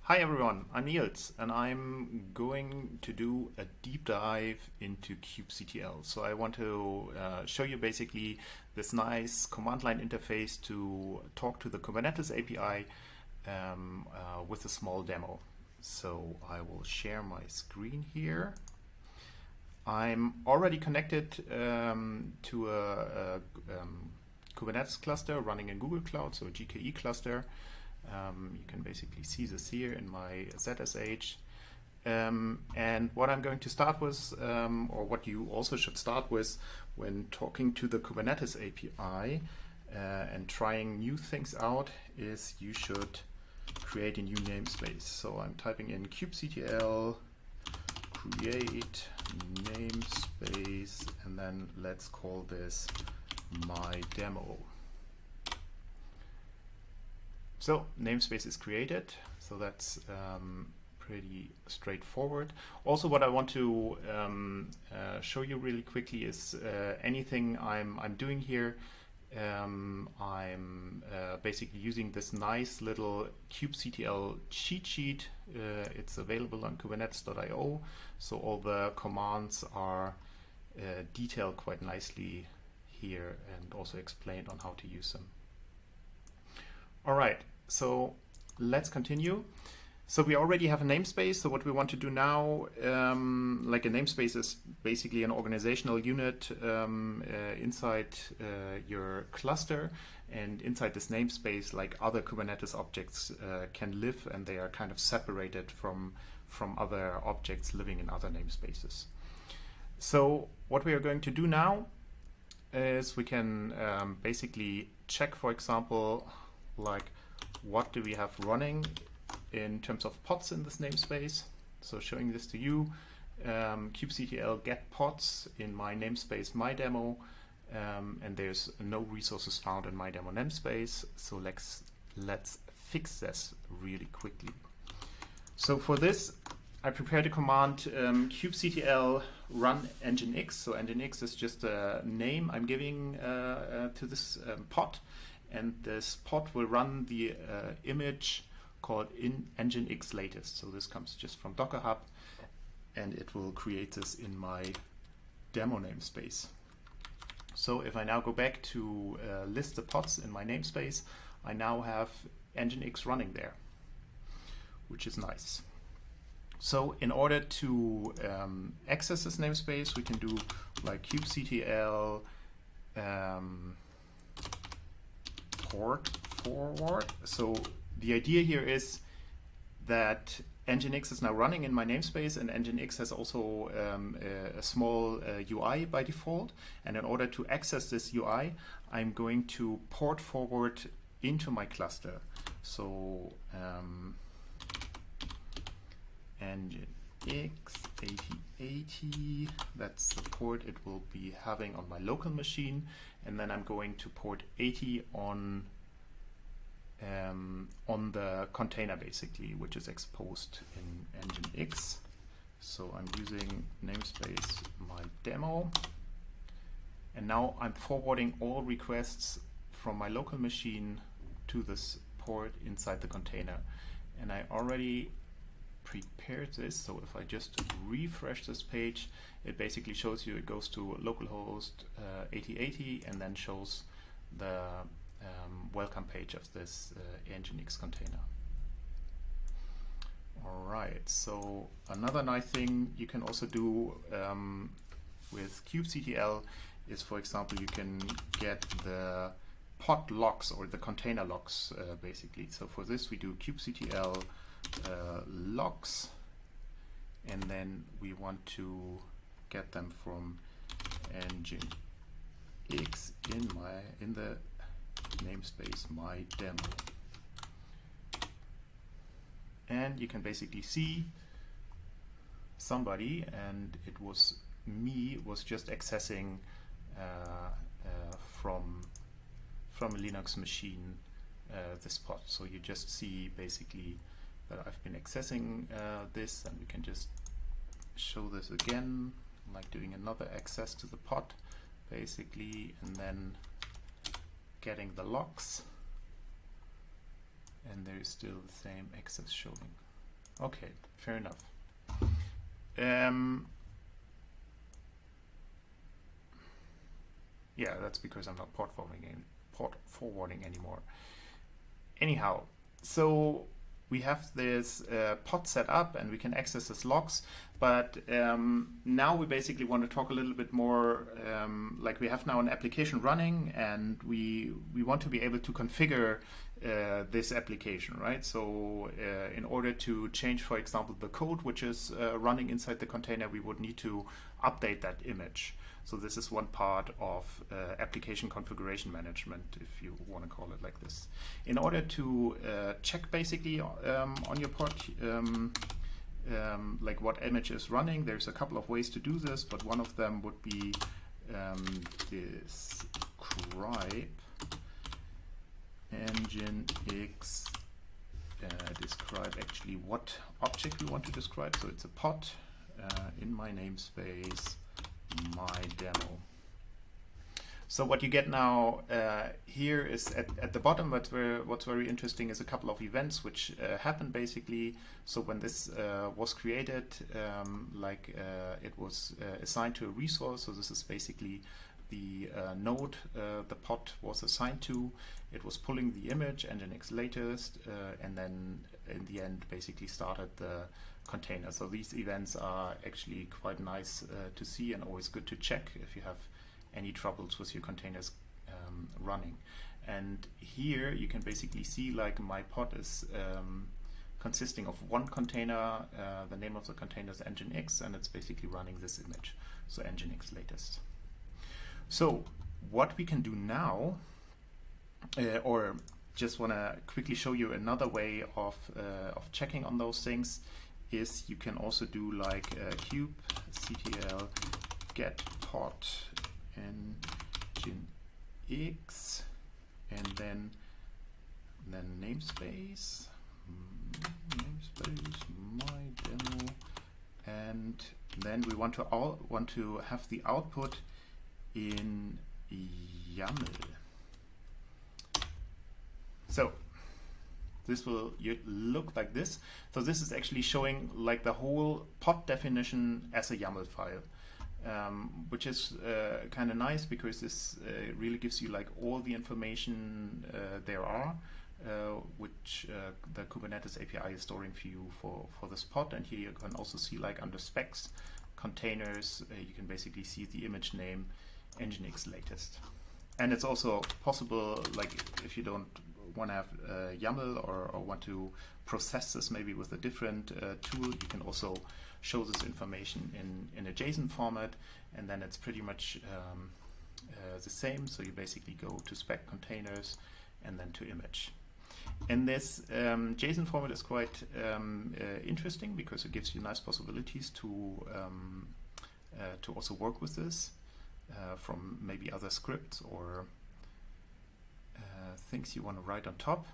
Hi everyone, I'm Nils and I'm going to do a deep dive into kubectl. So I want to show you basically this nice command line interface to talk to the Kubernetes API with a small demo. So I will share my screen here. I'm already connected to a Kubernetes cluster running in Google Cloud, so a GKE cluster. You can basically see this here in my ZSH. And what I'm going to start with, or what you also should start with when talking to the Kubernetes API and trying new things out, is you should create a new namespace. So I'm typing in kubectl create namespace, and then let's call this my demo. So namespace is created, so that's pretty straightforward. Also, what I want to show you really quickly is anything I'm doing here. I'm basically using this nice little kubectl cheat sheet. It's available on kubernetes.io, so all the commands are detailed quite nicely here and also explained on how to use them. All right, so let's continue. So we already have a namespace. So what we want to do now, like a namespace is basically an organizational unit inside your cluster, and inside this namespace, like other Kubernetes objects can live, and they are kind of separated from other objects living in other namespaces. So what we are going to do now is we can basically check, for example, like what do we have running in terms of pods in this namespace. So showing this to you, kubectl get pods in my namespace my demo, and there's no resources found in my demo namespace. So let's fix this really quickly. So for this, I prepared a command kubectl run nginx. So nginx is just a name I'm giving to this pod. And this pod will run the image called in nginx latest. So this comes just from Docker Hub, and it will create this in my demo namespace. So if I now go back to list the pods in my namespace, I now have nginx running there, which is nice. So in order to access this namespace, we can do like kubectl port forward. So the idea here is that nginx is now running in my namespace, and nginx has also a small UI by default. And in order to access this UI, I'm going to port forward into my cluster. So nginx 8080, that's the port it will be having on my local machine, and then I'm going to port 80 on the container basically, which is exposed in nginx. So I'm using namespace my demo, and now I'm forwarding all requests from my local machine to this port inside the container. And I already prepared this, so if I just refresh this page, it basically shows you it goes to localhost 8080 and then shows the welcome page of this nginx container. All right, so another nice thing you can also do with kubectl is, for example, you can get the pod logs or the container logs basically. So for this we do kubectl logs, and then we want to get them from nginx in the namespace my demo. And you can basically see somebody, and it was me, was just accessing from a Linux machine this pod. So you just see basically that I've been accessing this, and we can just show this again, like doing another access to the pod basically, and then getting the logs, and there is still the same access showing. Okay, fair enough. Yeah, that's because I'm not port forwarding anymore. Anyhow, so we have this pod set up and we can access this logs, but now we basically want to talk a little bit more, like we have now an application running and we want to be able to configure this application, right? So in order to change, for example, the code which is running inside the container, we would need to update that image. So this is one part of application configuration management, if you want to call it like this. In order to check basically on your pod, like what image is running, there's a couple of ways to do this, but one of them would be describe nginx describe actually what object we want to describe. So it's a pod in my namespace, my demo. So what you get now here is at the bottom, what's very interesting is a couple of events which happen basically. So when this was created, it was assigned to a resource. So this is basically the node the pod was assigned to. It was pulling the image, nginx latest, and then in the end basically started the container. So these events are actually quite nice to see and always good to check if you have any troubles with your containers running. And here you can basically see like my pod is consisting of one container. The name of the container is nginx, and it's basically running this image, so nginx latest. So what we can do now, or just want to quickly show you another way of checking on those things, is you can also do like kubectl get pod nginx and then namespace my demo, and then we want to have the output in YAML. So this will look like this. So this is actually showing like the whole pod definition as a YAML file, which is kind of nice because this really gives you like all the information there are, which the Kubernetes API is storing for you for this pod. And here you can also see like under specs, containers, you can basically see the image name, nginx latest. And it's also possible, like if you don't want to have YAML or want to process this maybe with a different tool, you can also show this information in a JSON format, and then it's pretty much the same. So you basically go to spec containers and then to image. And this JSON format is quite interesting because it gives you nice possibilities to also work with this from maybe other scripts or things you want to write on top.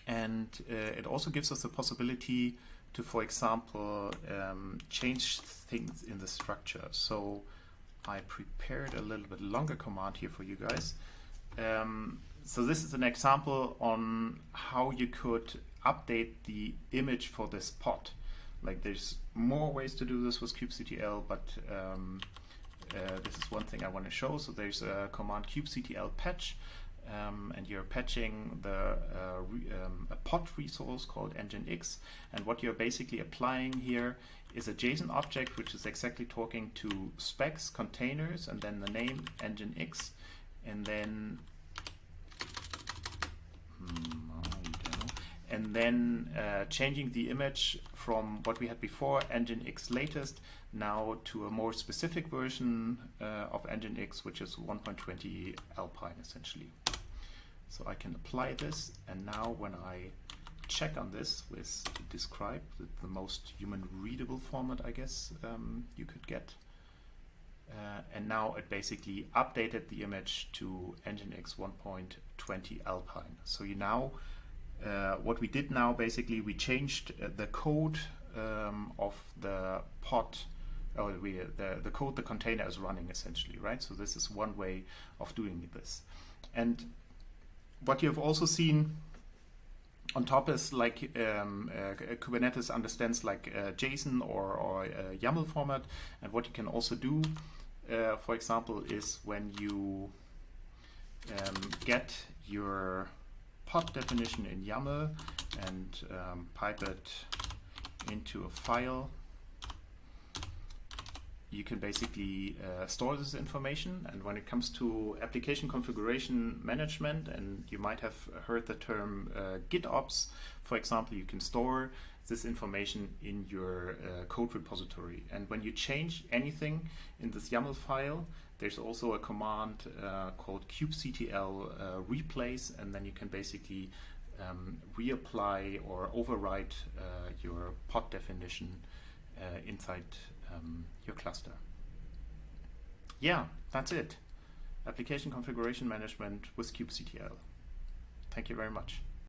And it also gives us the possibility to, for example, change things in the structure. So I prepared a little bit longer command here for you guys. So this is an example on how you could update the image for this pod. Like there's more ways to do this with kubectl, but this is one thing I want to show. So there's a command kubectl patch, and you're patching the a pod resource called nginx, and what you're basically applying here is a JSON object which is exactly talking to specs, containers, and then the name nginx, and then changing the image from what we had before, nginx latest, now to a more specific version of nginx, which is 1.20 alpine essentially. So I can apply this, and now when I check on this with describe, the most human readable format I guess you could get, and now it basically updated the image to nginx 1.20 alpine. So you now what we did now, basically we changed the code of the pod, or the code the container is running essentially, right? So this is one way of doing this. And what you have also seen On top is like Kubernetes understands like JSON or YAML format, and what you can also do, for example, is when you get your pod definition in YAML and pipe it into a file, you can basically store this information. And when it comes to application configuration management, and you might have heard the term GitOps, for example, you can store this information in your code repository. And when you change anything in this YAML file, there's also a command called kubectl replace, and then you can basically reapply or overwrite your pod definition inside your cluster. Yeah, that's it. Application configuration management with kubectl. Thank you very much.